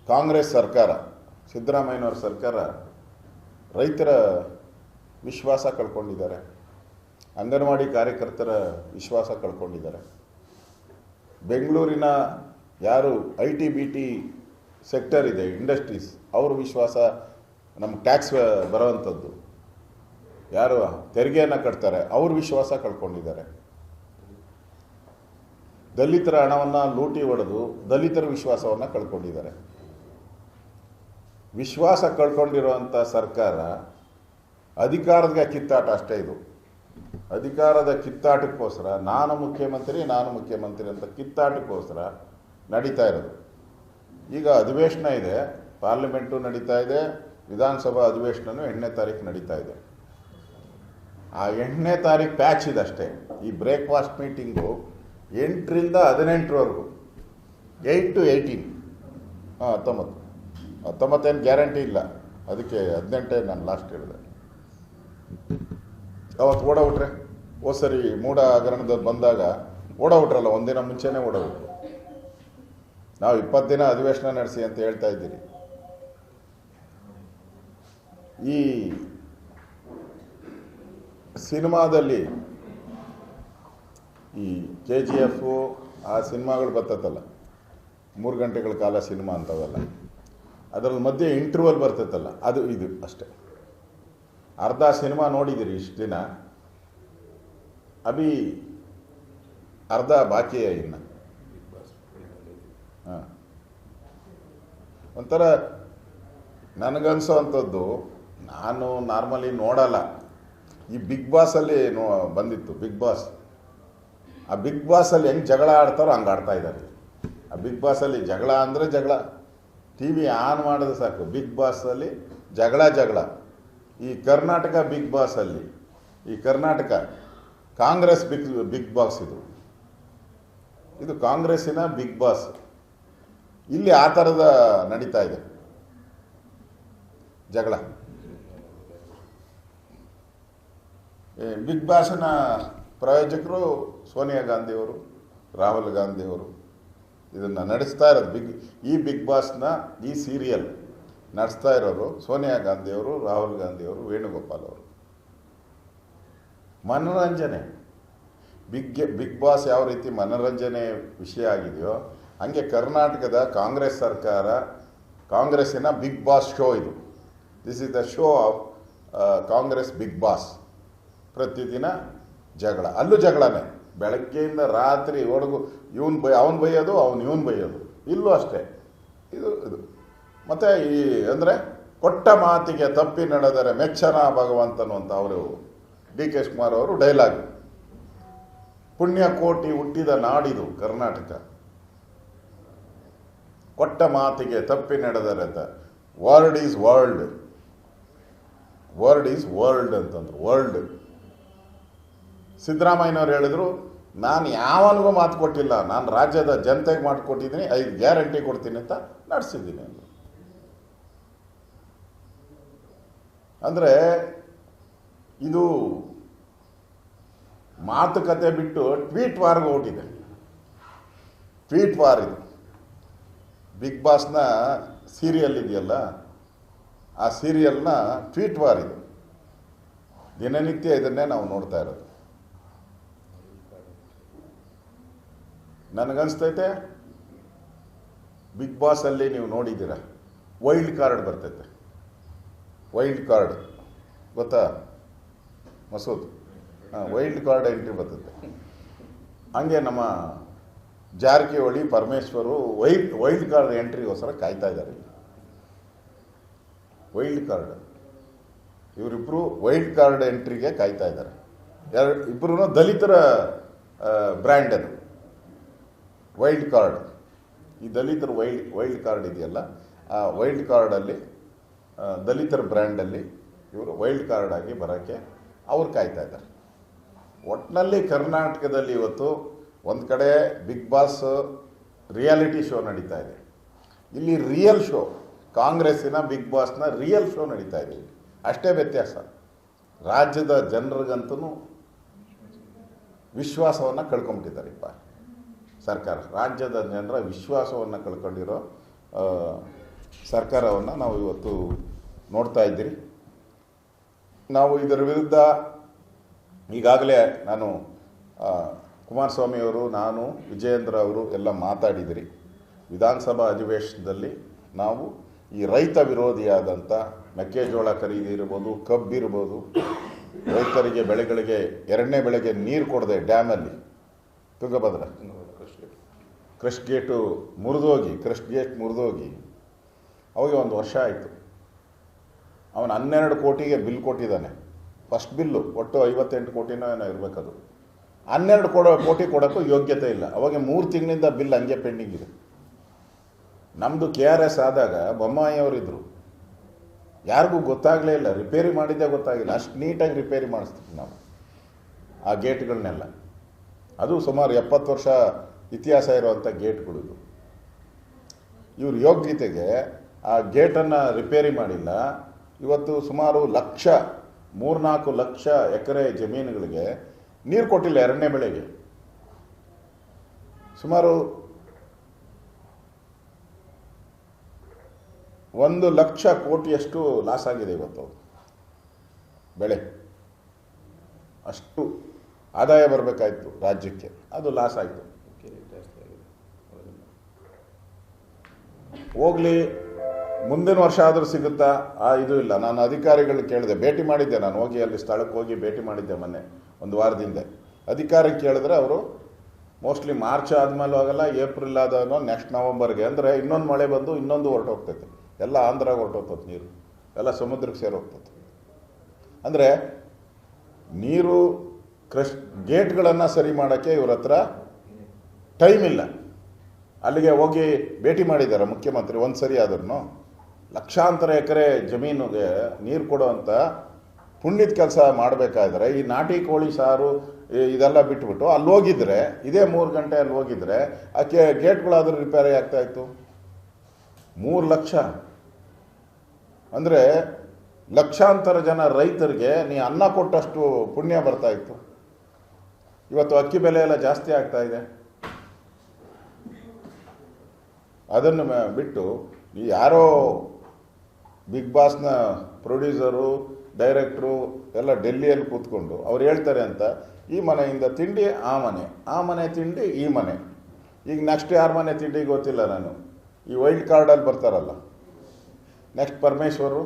ಕಾಂಗ್ರೆಸ್ ಸರ್ಕಾರ, ಸಿದ್ದರಾಮಯ್ಯನವ್ರ ಸರ್ಕಾರ ರೈತರ ವಿಶ್ವಾಸ ಕಳ್ಕೊಂಡಿದ್ದಾರೆ, ಅಂಗನವಾಡಿ ಕಾರ್ಯಕರ್ತರ ವಿಶ್ವಾಸ ಕಳ್ಕೊಂಡಿದ್ದಾರೆ. ಬೆಂಗಳೂರಿನ ಯಾರು IT-BT ಸೆಕ್ಟರ್ ಇದೆ, ಇಂಡಸ್ಟ್ರೀಸ್, ಅವ್ರ ವಿಶ್ವಾಸ, ನಮ್ಮ ಟ್ಯಾಕ್ಸ್ ಬರೋವಂಥದ್ದು ಯಾರು ತೆರಿಗೆಯನ್ನು ಕಟ್ತಾರೆ ಅವ್ರ ವಿಶ್ವಾಸ ಕಳ್ಕೊಂಡಿದ್ದಾರೆ. ದಲಿತರ ಹಣವನ್ನು ಲೂಟಿ ಹೊಡೆದು ದಲಿತರ ವಿಶ್ವಾಸವನ್ನು ಕಳ್ಕೊಂಡಿದ್ದಾರೆ. ವಿಶ್ವಾಸ ಕಳ್ಕೊಂಡಿರುವಂಥ ಸರ್ಕಾರ ಅಧಿಕಾರದ ಕಿತ್ತಾಟ ಅಷ್ಟೇ. ಇದು ಅಧಿಕಾರದ ಕಿತ್ತಾಟಕ್ಕೋಸ್ಕರ ನಾನು ಮುಖ್ಯಮಂತ್ರಿ ಅಂತ ಕಿತ್ತಾಟಕ್ಕೋಸ್ಕರ ನಡೀತಾ ಇರೋದು. ಈಗ ಅಧಿವೇಶನ ಇದೆ, ಪಾರ್ಲಿಮೆಂಟು ನಡೀತಾ ಇದೆ, ವಿಧಾನಸಭಾ ಅಧಿವೇಶನನೂ 8ನೇ ತಾರೀಕು ನಡೀತಾ ಇದೆ. ಆ 8ನೇ ತಾರೀಕು ಪ್ಯಾಚ್ ಇದಷ್ಟೇ. ಈ ಬ್ರೇಕ್ಫಾಸ್ಟ್ ಮೀಟಿಂಗು 8ರಿಂದ 18ರವರೆಗೂ, 8 to 18, 19 ಏನು ಗ್ಯಾರಂಟಿ ಇಲ್ಲ, ಅದಕ್ಕೆ 18 ನಾನು ಲಾಸ್ಟ್ ಹೇಳಿದೆ. ಅವತ್ತು ಓಡೋಬಿಟ್ರೆ, ಸರಿ ಮೂಢ ಹಗರಣದ ಬಂದಾಗ ಓಡೋಬಿಟ್ರಲ್ಲ, ಒಂದಿನ ಮುಂಚೆನೇ ಓಡೋಬಿಟ್ರು. ನಾವು 20 ದಿನ ಅಧಿವೇಶನ ನಡೆಸಿ ಅಂತ ಹೇಳ್ತಾ ಇದ್ದೀರಿ. ಈ ಸಿನಿಮಾದಲ್ಲಿ ಈ KGF ಆ ಸಿನಿಮಾಗಳು ಬರ್ತೈತಲ್ಲ, 3 ಗಂಟೆಗಳ ಕಾಲ ಸಿನಿಮಾ ಅಂತವಲ್ಲ, ಅದರಲ್ಲಿ ಮಧ್ಯೆ ಇಂಟರ್ವಲ್ ಬರ್ತೈತಲ್ಲ, ಅದು ಇದು ಅಷ್ಟೆ. ಅರ್ಧ ಸಿನಿಮಾ ನೋಡಿದ್ದೀರಿ ಇಷ್ಟು ದಿನ, ಅಭಿ ಅರ್ಧ ಬಾಕಿಯೇ ಇನ್ನು. ಹಾಂ, ಒಂಥರ ನನಗನ್ಸೋ ಅಂಥದ್ದು, ನಾನು ನಾರ್ಮಲಿ ನೋಡಲ್ಲ. ಈ ಬಿಗ್ ಬಾಸಲ್ಲಿ ಬಂದಿತ್ತು ಬಿಗ್ ಬಾಸ್. ಆ ಬಿಗ್ ಬಾಸಲ್ಲಿ ಹೆಂಗೆ ಜಗಳ ಆಡ್ತಾರೋ ಹಂಗೆ ಆಡ್ತಾ ಇದ್ದಾರೆ. ಆ ಬಿಗ್ ಬಾಸಲ್ಲಿ ಜಗಳ ಅಂದರೆ ಜಗಳ, TV ಆನ್ ಮಾಡಿದ್ರೆ ಸಾಕು ಬಿಗ್ ಬಾಸಲ್ಲಿ ಜಗಳ. ಈ ಕರ್ನಾಟಕ ಬಿಗ್ ಬಾಸಲ್ಲಿ, ಈ ಕರ್ನಾಟಕ ಕಾಂಗ್ರೆಸ್ ಬಿಗ್ ಬಾಸ್, ಇದು ಕಾಂಗ್ರೆಸ್ಸಿನ ಬಿಗ್ ಬಾಸ್. ಇಲ್ಲಿ ಆ ಥರದ ನಡೀತಾ ಇದೆ ಜಗಳ. ಬಿಗ್ ಬಾಸ್ನ ಪ್ರಾಯೋಜಕರು ಸೋನಿಯಾ ಗಾಂಧಿಯವರು, ರಾಹುಲ್ ಗಾಂಧಿಯವರು ಇದನ್ನು ನಡೆಸ್ತಾ ಇರೋದು. ಈ ಬಿಗ್ ಬಾಸ್ನ ಈ ಸೀರಿಯಲ್ ನಡೆಸ್ತಾ ಇರೋರು ಸೋನಿಯಾ ಗಾಂಧಿಯವರು, ರಾಹುಲ್ ಗಾಂಧಿಯವರು, ವೇಣುಗೋಪಾಲ್ ಅವರು. ಮನೋರಂಜನೆ, ಬಿಗ್ ಬಾಸ್ ಯಾವ ರೀತಿ ಮನೋರಂಜನೆ ವಿಷಯ ಆಗಿದೆಯೋ ಹಂಗೆ ಕರ್ನಾಟಕದ ಕಾಂಗ್ರೆಸ್ ಸರ್ಕಾರ, ಕಾಂಗ್ರೆಸ್ಸಿನ ಬಿಗ್ ಬಾಸ್ ಶೋ ಇದು. This is the show of Congress Bigg Boss. ಪ್ರತಿದಿನ ಜಗಳ, ಅಲ್ಲೂ ಜಗಳನೇ, ಬೆಳಗ್ಗೆಯಿಂದ ರಾತ್ರಿ ಒಳಗು ಅವನು ಬೈಯೋದು, ಇವನು ಬೈಯೋದು, ಇಲ್ಲೂ ಅಷ್ಟೇ. ಇದು ಮತ್ತು ಈ ಅಂದರೆ ಕೊಟ್ಟ ಮಾತಿಗೆ ತಪ್ಪಿ ನಡೆದರೆ ಮೆಚ್ಚನ ಭಗವಂತನು ಅಂತ ಅವರು DK ಶಿವಕುಮಾರ್ ಅವರು ಡೈಲಾಗ್. ಪುಣ್ಯಕೋಟಿ ಹುಟ್ಟಿದ ನಾಡಿದು ಕರ್ನಾಟಕ, ಕೊಟ್ಟ ಮಾತಿಗೆ ತಪ್ಪಿ ನಡೆದರೆ ಅಂತ. ವರ್ಡ್ ಈಸ್ ವರ್ಲ್ಡ್ ಅಂತಂದ್ರು. ವರ್ಲ್ಡ್. ಸಿದ್ದರಾಮಯ್ಯನವ್ರು ಹೇಳಿದ್ರು, ನಾನು ಯಾವನಿಗೂ ಮಾತು ಕೊಟ್ಟಿಲ್ಲ, ನಾನು ರಾಜ್ಯದ ಜನತೆಗೆ ಮಾತು ಕೊಟ್ಟಿದ್ದೀನಿ, 5 ಗ್ಯಾರಂಟಿ ಕೊಡ್ತೀನಿ ಅಂತ ನಡೆಸಿದ್ದೀನಿ ಅಂದರು. ಅಂದರೆ ಇದು ಮಾತುಕತೆ ಬಿಟ್ಟು ಟ್ವೀಟ್ ವಾರ್ಗೆ ಹೊರಟಿದೆ. ಟ್ವೀಟ್ ವಾರ್ ಇದು. ಬಿಗ್ ಬಾಸ್ನ ಸೀರಿಯಲ್ ಇದೆಯಲ್ಲ, ಆ ಸೀರಿಯಲ್ನ ಟ್ವೀಟ್ ವಾರ್ ಇದು. ದಿನನಿತ್ಯ ಇದನ್ನೇ ನಾವು ನೋಡ್ತಾ ಇರೋದು. ನನಗನ್ಸ್ತೈತೆ ಬಿಗ್ ಬಾಸಲ್ಲಿ ನೀವು ನೋಡಿದ್ದೀರ, ವೈಲ್ಡ್ ಕಾರ್ಡ್ ಬರ್ತೈತೆ. ವೈಲ್ಡ್ ಕಾರ್ಡ್ ಗೊತ್ತಾ ಮಸೂದ್? ವೈಲ್ಡ್ ಕಾರ್ಡ್ ಎಂಟ್ರಿ ಬರ್ತೈತೆ. ಹಂಗೆ ನಮ್ಮ ಜಾರಕಿಹೊಳಿ, ಪರಮೇಶ್ವರು ವೈಲ್ಡ್ ಕಾರ್ಡ್ ಎಂಟ್ರಿಗೋಸ್ಕರ ಕಾಯ್ತಾ ಇದ್ದಾರೆ. ವೈಲ್ಡ್ ಕಾರ್ಡ್, ಇವರಿಬ್ಬರು ವೈಲ್ಡ್ ಕಾರ್ಡ್ ಎಂಟ್ರಿಗೆ ಕಾಯ್ತಾ ಇದ್ದಾರೆ. ಇಬ್ಬರೂ ದಲಿತರ ಬ್ರ್ಯಾಂಡ್ ಅದು ವೈಲ್ಡ್ ಕಾರ್ಡ್. ಈ ದಲಿತರ ವೈಲ್ಡ್ ಕಾರ್ಡ್ ಇದೆಯಲ್ಲ, ಆ ವೈಲ್ಡ್ ಕಾರ್ಡಲ್ಲಿ ದಲಿತರ ಬ್ರ್ಯಾಂಡಲ್ಲಿ ಇವರು ವೈಲ್ಡ್ ಕಾರ್ಡ್ ಆಗಿ ಬರೋಕ್ಕೆ ಅವ್ರು ಕಾಯ್ತಾ ಇದ್ದಾರೆ. ಒಟ್ಟಿನಲ್ಲಿ ಕರ್ನಾಟಕದಲ್ಲಿ ಇವತ್ತು ಒಂದು ಕಡೆ ಬಿಗ್ ಬಾಸ್ ರಿಯಾಲಿಟಿ ಶೋ ನಡೀತಾ ಇದೆ, ಇಲ್ಲಿ ರಿಯಲ್ ಶೋ, ಕಾಂಗ್ರೆಸ್ಸಿನ ಬಿಗ್ ಬಾಸ್ನ ರಿಯಲ್ ಶೋ ನಡೀತಾ ಇದೆ. ಅಷ್ಟೇ ವ್ಯತ್ಯಾಸ. ರಾಜ್ಯದ ಜನರಿಗಂತೂ ವಿಶ್ವಾಸವನ್ನು ಕಳ್ಕೊಂಬಿಟ್ಟಿದ್ದಾರೆಪ್ಪ ಸರ್ಕಾರ. ರಾಜ್ಯದ ಜನರ ವಿಶ್ವಾಸವನ್ನು ಕಳ್ಕೊಂಡಿರೋ ಸರ್ಕಾರವನ್ನು ನಾವು ಇವತ್ತು ನೋಡ್ತಾ ಇದ್ದೀರಿ. ನಾವು ಇದರ ವಿರುದ್ಧ ಈಗಾಗಲೇ ನಾನು ಕುಮಾರಸ್ವಾಮಿಯವರು, ನಾನು, ವಿಜಯೇಂದ್ರ ಅವರು ಎಲ್ಲ ಮಾತಾಡಿದಿರಿ. ವಿಧಾನಸಭಾ ಅಧಿವೇಶನದಲ್ಲಿ ನಾವು ಈ ರೈತ ವಿರೋಧಿಯಾದಂಥ ಮೆಕ್ಕೆಜೋಳ ಖರೀದಿ ಇರ್ಬೋದು, ಕಬ್ಬಿರ್ಬೋದು, ರೈತರಿಗೆ ಬೆಳೆಗಳಿಗೆ ಎರಡನೇ ಬೆಳೆಗೆ ನೀರು ಕೊಡದೆ ಡ್ಯಾಮಲ್ಲಿ ತುಂಗಭದ್ರಾ ಕ್ರಸ್ಟ್ ಗೇಟ್ ಮುರಿದೋಗಿ ಅವಾಗ 1 ವರ್ಷ ಆಯಿತು. ಅವನು 12 ಕೋಟಿಗೆ ಬಿಲ್ ಕೊಟ್ಟಿದ್ದಾನೆ. ಫಸ್ಟ್ ಬಿಲ್ಲು ಒಟ್ಟು 58 ಕೋಟಿನೋ ಏನೋ ಇರಬೇಕದು. 12 ಕೋಟಿ ಕೊಡೋಕ್ಕೂ ಯೋಗ್ಯತೆ ಇಲ್ಲ. ಅವಾಗ 3 ತಿಂಗಳಿಂದ ಬಿಲ್ ಹಂಗೆ ಪೆಂಡಿಂಗ್ ಇದೆ. ನಮ್ಮದು KRS ಆದಾಗ ಬೊಮ್ಮಾಯಿಯವರಿದ್ದರು, ಯಾರಿಗೂ ಗೊತ್ತಾಗಲೇ ಇಲ್ಲ, ರಿಪೇರಿ ಮಾಡಿದ್ದೇ ಗೊತ್ತಾಗಿಲ್ಲ. ಅಷ್ಟು ನೀಟಾಗಿ ರಿಪೇರಿ ಮಾಡಿಸ್ತೀವಿ ನಾವು ಆ ಗೇಟ್ಗಳನ್ನೆಲ್ಲ. ಅದು ಸುಮಾರು 70 ವರ್ಷ ಇತಿಹಾಸ ಇರುವಂಥ ಗೇಟ್ಗಳಿದು. ಇವ್ರ ಯೋಗ್ಯತೆಗೆ ಆ ಗೇಟನ್ನು ರಿಪೇರಿ ಮಾಡಿಲ್ಲ. ಇವತ್ತು ಸುಮಾರು 3-4 ಲಕ್ಷ ಎಕರೆ ಜಮೀನುಗಳಿಗೆ ನೀರು ಕೊಟ್ಟಿಲ್ಲ ಎರಡನೇ ಬೆಳೆಗೆ. ಸುಮಾರು 1 ಲಕ್ಷ ಕೋಟಿಯಷ್ಟು ಲಾಸ್ ಆಗಿದೆ ಇವತ್ತು. ಬೆಳೆ ಅಷ್ಟು ಆದಾಯ ಬರಬೇಕಾಯಿತು ರಾಜ್ಯಕ್ಕೆ, ಅದು ಲಾಸ್ ಆಯಿತು. ಹೋಗಲಿ, ಮುಂದಿನ ವರ್ಷ ಆದರೂ ಸಿಗುತ್ತಾ ಇದು ಇಲ್ಲ. ನಾನು ಅಧಿಕಾರಿಗಳು ಕೇಳಿದೆ, ಭೇಟಿ ಮಾಡಿದ್ದೆ, ನಾನು ಹೋಗಿ ಅಲ್ಲಿ ಸ್ಥಳಕ್ಕೆ ಹೋಗಿ ಭೇಟಿ ಮಾಡಿದ್ದೆ ಮೊನ್ನೆ 1 ವಾರದಿಂದ. ಅಧಿಕಾರಿಗೆ ಕೇಳಿದ್ರೆ ಅವರು ಮೋಸ್ಟ್ಲಿ ಮಾರ್ಚ್ ಆದಮೇಲೆ ಹೋಗಲ್ಲ, ಏಪ್ರಿಲ್ ಆದನೋ ನೆಕ್ಸ್ಟ್ ನವಂಬರ್ಗೆ, ಅಂದರೆ ಇನ್ನೊಂದು ಮಳೆ ಬಂದು ಇನ್ನೊಂದು ಹೊರಟೋಗ್ತೈತೆ. ಎಲ್ಲ ಆಂಧ್ರಾಗ ಹೊರಟೋಗ್ತದೆ ನೀರು, ಎಲ್ಲ ಸಮುದ್ರಕ್ಕೆ ಸೇರೋಗ್ತದೆ. ಅಂದರೆ ನೀರು ಗೇಟ್ಗಳನ್ನು ಸರಿ ಮಾಡೋಕ್ಕೆ ಇವ್ರ ಹತ್ರ ಟೈಮ್ ಇಲ್ಲ. ಅಲ್ಲಿಗೆ ಹೋಗಿ ಭೇಟಿ ಮಾಡಿದ್ದಾರೆ ಮುಖ್ಯಮಂತ್ರಿ ಒಂದು ಸರಿ ಆದ್ರೂ. ಲಕ್ಷಾಂತರ ಎಕರೆ ಜಮೀನಿಗೆ ನೀರು ಕೊಡುವಂಥ ಪುಣ್ಯದ ಕೆಲಸ ಮಾಡಬೇಕಾದ್ರೆ ಈ ನಾಟಿ ಕೋಳಿ ಸಾರು ಇದೆಲ್ಲ ಬಿಟ್ಬಿಟ್ಟು ಅಲ್ಲಿ ಹೋಗಿದ್ರೆ, ಇದೇ 3 ಗಂಟೆ ಅಲ್ಲಿ ಹೋಗಿದ್ರೆ ಆಕೆ ಗೇಟ್ಗಳಾದರೂ ರಿಪೇರಿ ಆಗ್ತಾಯಿತ್ತು. 3 ಲಕ್ಷ ಅಂದರೆ ಲಕ್ಷಾಂತರ ಜನ ರೈತರಿಗೆ ನೀ ಅನ್ನ ಕೊಟ್ಟಷ್ಟು ಪುಣ್ಯ ಬರ್ತಾಯಿತ್ತು. ಇವತ್ತು ಅಕ್ಕಿ ಬೆಲೆ ಎಲ್ಲ ಜಾಸ್ತಿ ಆಗ್ತಾ ಇದೆ. ಅದನ್ನು ಬಿಟ್ಟು ಯಾರೋ ಬಿಗ್ ಬಾಸ್ನ ಪ್ರೊಡ್ಯೂಸರು, ಡೈರೆಕ್ಟ್ರು ಎಲ್ಲ ಡೆಲ್ಲಿಯಲ್ಲಿ ಕೂತ್ಕೊಂಡು ಅವ್ರು ಹೇಳ್ತಾರೆ ಅಂತ ಈ ಮನೆಯಿಂದ ತಿಂಡಿ ಆ ಮನೆ ತಿಂಡಿ ಈ ಮನೆ. ಈಗ ನೆಕ್ಸ್ಟ್ ಯಾರ ಮನೆ ತಿಂಡಿ ಗೊತ್ತಿಲ್ಲ. ನಾನು ಈ ವೈಲ್ಡ್ ಕಾರ್ಡಲ್ಲಿ ಬರ್ತಾರಲ್ಲ, ನೆಕ್ಸ್ಟ್ ಪರಮೇಶ್ವರು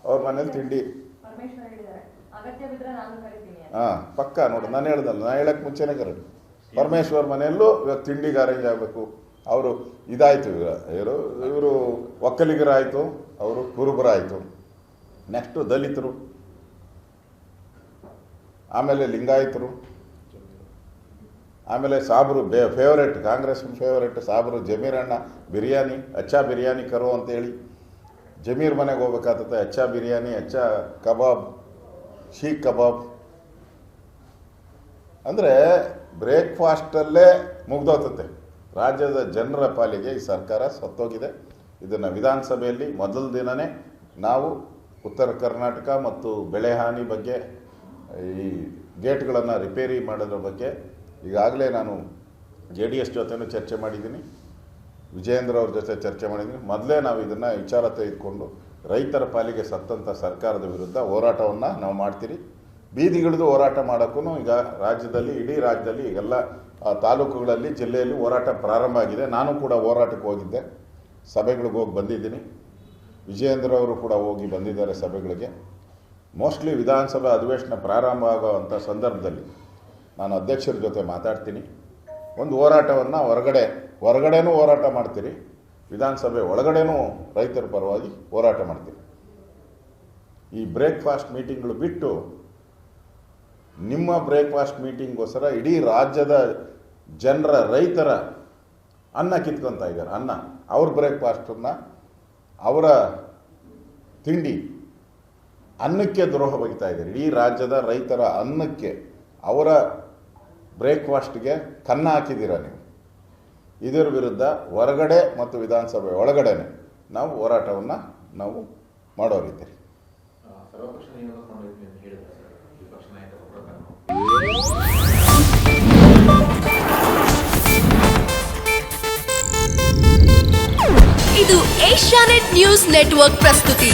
ಅವ್ರ ಮನೇಲಿ ತಿಂಡಿ. ಹಾಂ, ಪಕ್ಕ ನೋಡಿ, ನಾನು ಹೇಳ್ದಲ್ಲ, ನಾನು ಹೇಳಕ್ಕೆ ಮುಂಚೆನೇ ಕರೆಕ್ಟ್. ಪರಮೇಶ್ವರ್ ಮನೆಯಲ್ಲೂ ಇವಾಗ ತಿಂಡಿಗೆ ಅರೇಂಜ್ ಆಗಬೇಕು. ಅವರು ಇದಾಯಿತು, ಇವರು ಒಕ್ಕಲಿಗರಾಯಿತು, ಅವರು ಕುರುಬರಾಯಿತು, ನೆಕ್ಸ್ಟು ದಲಿತರು, ಆಮೇಲೆ ಲಿಂಗಾಯತರು, ಆಮೇಲೆ ಸಾಬ್ರು ಫೇವ್ರೇಟ್, ಕಾಂಗ್ರೆಸ್ ಫೇವ್ರೇಟ್ ಸಾಬ್ರು ಜಮೀರಣ್ಣ ಬಿರಿಯಾನಿ, ಅಚ್ಚಾ ಬಿರಿಯಾನಿ ಕರೋ ಅಂತೇಳಿ ಜಮೀರ್ ಮನೆಗೆ ಹೋಗ್ಬೇಕಾಗ್ತದೆ. ಅಚ್ಚಾ ಬಿರಿಯಾನಿ, ಅಚ್ಚಾ ಕಬಾಬ್, ಶೀಖ್ ಕಬಾಬ್. ಅಂದರೆ ಬ್ರೇಕ್ಫಾಸ್ಟಲ್ಲೇ ಮುಗ್ದೋಗ್ತದೆ. ರಾಜ್ಯದ ಜನರ ಪಾಲಿಗೆ ಈ ಸರ್ಕಾರ ಸತ್ತೋಗಿದೆ. ಇದನ್ನು ವಿಧಾನಸಭೆಯಲ್ಲಿ ಮೊದಲ ದಿನವೇ ನಾವು ಉತ್ತರ ಕರ್ನಾಟಕ ಮತ್ತು ಬೆಳೆ ಹಾನಿ ಬಗ್ಗೆ, ಈ ಗೇಟ್ಗಳನ್ನು ರಿಪೇರಿ ಮಾಡೋದ್ರ ಬಗ್ಗೆ ಈಗಾಗಲೇ ನಾನು JDS ಜೊತೆನೂ ಚರ್ಚೆ ಮಾಡಿದ್ದೀನಿ, ವಿಜಯೇಂದ್ರ ಅವ್ರ ಜೊತೆ ಚರ್ಚೆ ಮಾಡಿದ್ದೀನಿ. ಮೊದಲೇ ನಾವು ಇದನ್ನು ವಿಚಾರ ತೆಗೆದುಕೊಂಡು ರೈತರ ಪಾಲಿಗೆ ಸತ್ತಂಥ ಸರ್ಕಾರದ ವಿರುದ್ಧ ಹೋರಾಟವನ್ನು ನಾವು ಮಾಡ್ತೀರಿ. ಬೀದಿಗಿಳಿದು ಹೋರಾಟ ಮಾಡೋಕ್ಕೂ ಈಗ ರಾಜ್ಯದಲ್ಲಿ, ಇಡೀ ರಾಜ್ಯದಲ್ಲಿ ಈಗೆಲ್ಲ ತಾಲೂಕುಗಳಲ್ಲಿ, ಜಿಲ್ಲೆಯಲ್ಲಿ ಹೋರಾಟ ಪ್ರಾರಂಭ ಆಗಿದೆ. ನಾನು ಕೂಡ ಹೋರಾಟಕ್ಕೆ ಹೋಗಿದ್ದೆ, ಸಭೆಗಳಿಗೆ ಹೋಗಿ ಬಂದಿದ್ದೀನಿ. ವಿಜಯೇಂದ್ರ ಅವರು ಕೂಡ ಹೋಗಿ ಬಂದಿದ್ದಾರೆ ಸಭೆಗಳಿಗೆ. ಮೋಸ್ಟ್ಲಿ ವಿಧಾನಸಭೆ ಅಧಿವೇಶನ ಪ್ರಾರಂಭ ಆಗೋವಂಥ ಸಂದರ್ಭದಲ್ಲಿ ನಾನು ಅಧ್ಯಕ್ಷರ ಜೊತೆ ಮಾತಾಡ್ತೀನಿ. ಒಂದು ಹೋರಾಟವನ್ನು ಹೊರಗಡೆನೂ ಹೋರಾಟ ಮಾಡ್ತೀರಿ, ವಿಧಾನಸಭೆ ಒಳಗಡೆನೂ ರೈತರ ಪರವಾಗಿ ಹೋರಾಟ ಮಾಡ್ತೀರಿ. ಈ ಬ್ರೇಕ್ಫಾಸ್ಟ್ ಮೀಟಿಂಗ್ಗಳು ಬಿಟ್ಟು ನಿಮ್ಮ ಬ್ರೇಕ್ಫಾಸ್ಟ್ ಮೀಟಿಂಗ್ಗೋಸ್ಕರ ಇಡೀ ರಾಜ್ಯದ ಜನರ, ರೈತರ ಅನ್ನ ಕಿತ್ಕೊತಾ ಇದ್ದಾರೆ. ಅವ್ರ ಬ್ರೇಕ್ಫಾಸ್ಟನ್ನು, ಅವರ ತಿಂಡಿ ಅನ್ನಕ್ಕೆ ದ್ರೋಹ ಬಗೆತಾ ಇದ್ದಾರೆ. ಇಡೀ ರಾಜ್ಯದ ರೈತರ ಅನ್ನಕ್ಕೆ, ಅವರ ಬ್ರೇಕ್ಫಾಸ್ಟ್ಗೆ ಕನ್ನ ಹಾಕಿದ್ದೀರ ನೀವು. ಇದರ ವಿರುದ್ಧ ಹೊರಗಡೆ ಮತ್ತು ವಿಧಾನಸಭೆ ಒಳಗಡೆ ನಾವು ಹೋರಾಟವನ್ನು ನಾವು ಮಾಡೋರಿದ್ದೀರಿ. ಇದು ಏಷ್ಯಾನೆಟ್ ನ್ಯೂಸ್ ನೆಟ್ವರ್ಕ್ ಪ್ರಸ್ತುತಿ.